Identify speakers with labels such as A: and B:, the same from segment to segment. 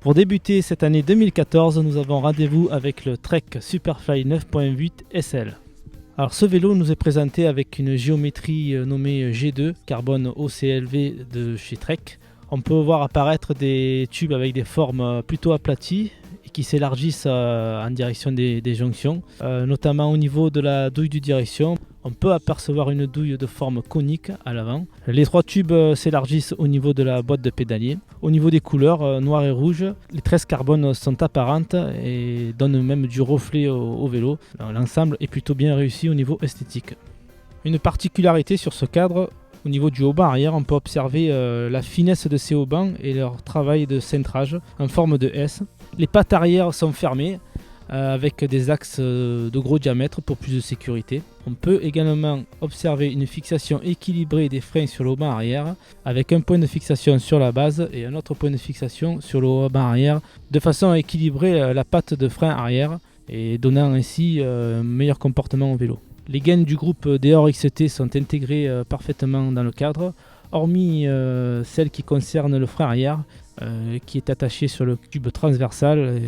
A: Pour débuter cette année 2014, nous avons rendez-vous avec le Trek Superfly 9.8 SL. Alors ce vélo nous est présenté avec une géométrie nommée G2, carbone OCLV de chez Trek. On peut voir apparaître des tubes avec des formes plutôt aplaties et qui s'élargissent en direction des jonctions, notamment au niveau de la douille de direction. On peut apercevoir une douille de forme conique à l'avant. Les trois tubes s'élargissent au niveau de la boîte de pédalier. Au niveau des couleurs, noir et rouge, les tresses carbone sont apparentes et donnent même du reflet au vélo. L'ensemble est plutôt bien réussi au niveau esthétique. Une particularité sur ce cadre, au niveau du haut-banc arrière, on peut observer la finesse de ces haubans et leur travail de cintrage en forme de S. Les pattes arrière sont fermées avec des axes de gros diamètre pour plus de sécurité. On peut également observer une fixation équilibrée des freins sur le haut-banc arrière avec un point de fixation sur la base et un autre point de fixation sur le haut-banc arrière de façon à équilibrer la patte de frein arrière et donnant ainsi un meilleur comportement au vélo. Les gaines du groupe Deore XT sont intégrées parfaitement dans le cadre, hormis celle qui concerne le frein arrière qui est attaché sur le tube transversal.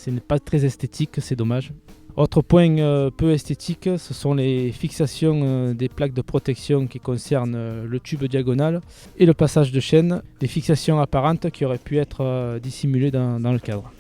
A: Ce n'est pas très esthétique, c'est dommage. Autre point peu esthétique, ce sont les fixations des plaques de protection qui concernent le tube diagonal et le passage de chaîne, des fixations apparentes qui auraient pu être dissimulées dans le cadre.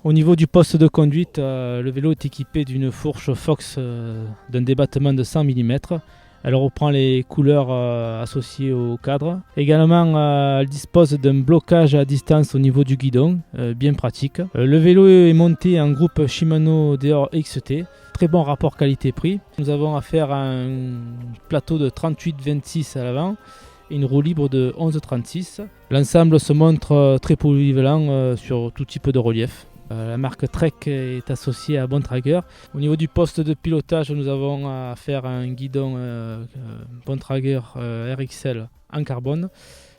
A: Au niveau du poste de conduite, le vélo est équipé d'une fourche Fox d'un débattement de 100 mm. Elle reprend les couleurs associées au cadre. Également, elle dispose d'un blocage à distance au niveau du guidon, bien pratique. Le vélo est monté en groupe Shimano Deore XT. Très bon rapport qualité-prix. Nous avons affaire à un plateau de 38-26 à l'avant et une roue libre de 11-36. L'ensemble se montre très polyvalent sur tout type de relief. La marque Trek est associée à Bontrager. Au niveau du poste de pilotage, nous avons affaire à un guidon Bontrager RXL en carbone.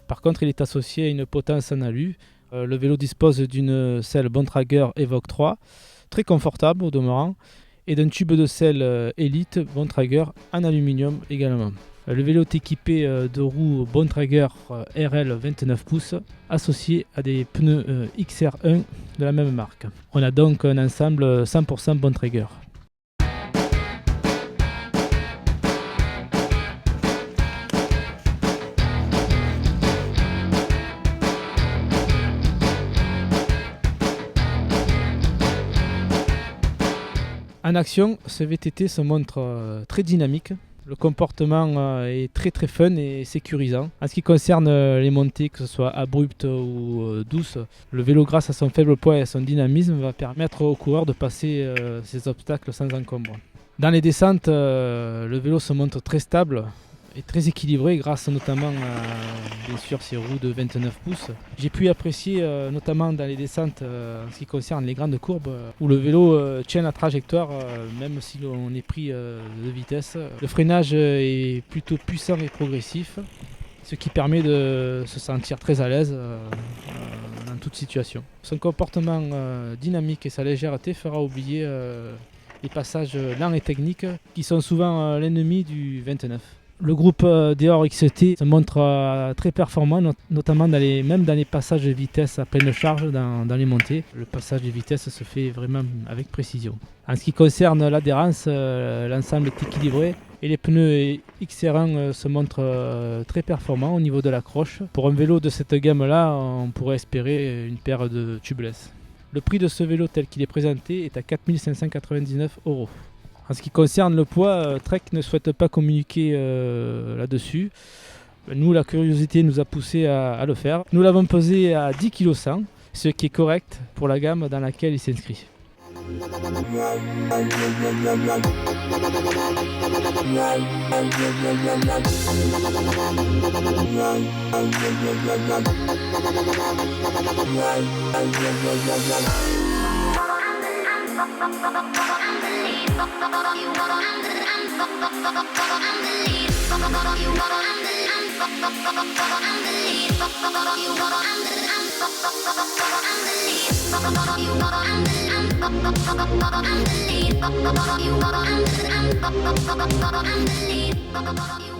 A: Par contre, il est associé à une potence en alu. Le vélo dispose d'une selle Bontrager Evoque 3, très confortable au demeurant, et d'un tube de selle Elite Bontrager en aluminium également. Le vélo est équipé de roues Bontrager RL 29 pouces associées à des pneus XR1 de la même marque. On a donc un ensemble 100% Bontrager. En action, ce VTT se montre très dynamique. Le comportement est très fun et sécurisant. En ce qui concerne les montées, que ce soit abruptes ou douces, le vélo, grâce à son faible poids et à son dynamisme, va permettre aux coureurs de passer ces obstacles sans encombre. Dans les descentes, le vélo se montre très stable et très équilibré grâce notamment à bien sûr ces roues de 29 pouces. J'ai pu apprécier notamment dans les descentes en ce qui concerne les grandes courbes où le vélo tient la trajectoire même si l'on est pris de vitesse. Le freinage est plutôt puissant et progressif, ce qui permet de se sentir très à l'aise dans toute situation. Son comportement dynamique et sa légèreté fera oublier les passages lents et techniques qui sont souvent l'ennemi du 29. Le groupe Deore XT se montre très performant, notamment dans les passages de vitesse à pleine charge dans les montées. Le passage de vitesse se fait vraiment avec précision. En ce qui concerne l'adhérence, l'ensemble est équilibré et les pneus XR1 se montrent très performants au niveau de l'accroche. Pour un vélo de cette gamme-là, on pourrait espérer une paire de tubeless. Le prix de ce vélo tel qu'il est présenté est à 4 599 €. En ce qui concerne le poids, Trek ne souhaite pas communiquer là-dessus. Nous, la curiosité nous a poussé à le faire. Nous l'avons pesé à 10,1 kg, ce qui est correct pour la gamme dans laquelle il s'inscrit.
B: You